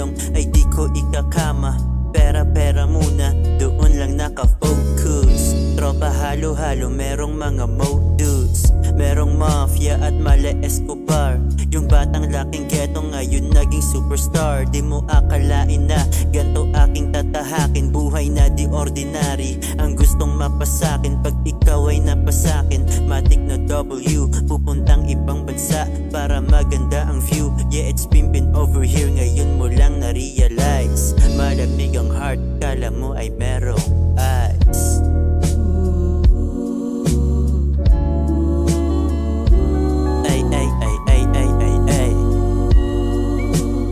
tulong ay di ko ikakama. Pera muna, doon lang nakafocus. Tropa halo-halo, merong mga modus. Merong mafia at mala Escobar. Yung batang laking ghetto ngayon naging superstar. Di mo akalain na ganto aking tatahakin. Buhay na di ordinary ang gustong mapasakin. Pag ikaw ay napasakin, matik na W, pupuntang ibang bansa para maganda ang view. Yeah, it's pimpin' over here, ngayon mo lang na-realize. Malamig ang heart, kala mo ay merong ice.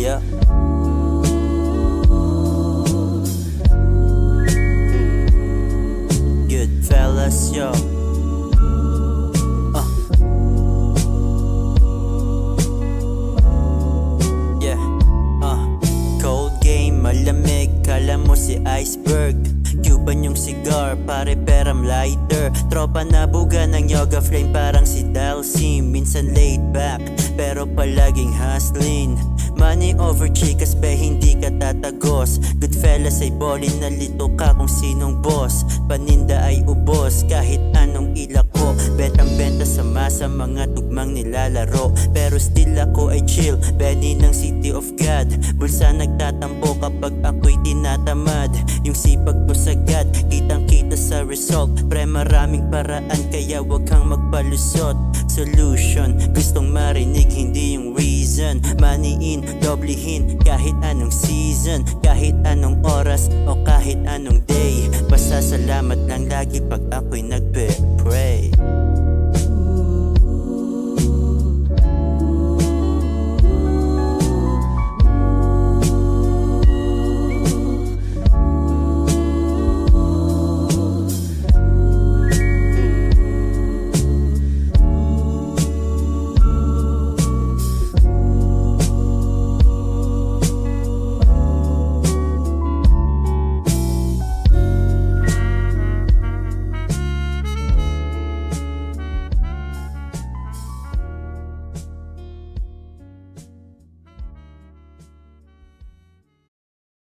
Yeah. Good fellas, yo. Yeah. Cold game, malamig, kala mo si iceberg. Cuban yung cigar, pare peram lighter. Tropa na buga ng yoga flame, parang si Dalsim. Minsan laid back, pero palaging hustling. Money over chicas, be hindi ka tatagos. Goodfellas ay bolin, nalito ka kung sinong boss. Paninda ay ubos, kahit anong ilako. Betang benta sa masa, mga tugmang nilalaro. Pero still ako ay chill, Benny ng City of God. Bulsa nagtatampo kapag ako'y tinatamad. Yung sipag ko sagad, kitang kita sa result. Pre maraming paraan, kaya wag kang magpalusot. Solution, gustong marinig, hindi yung reason. Money in, doblehin, kahit anong season. Kahit anong oras o kahit anong day. Pasasalamat lang lagi pag ako'y nagpe-pray.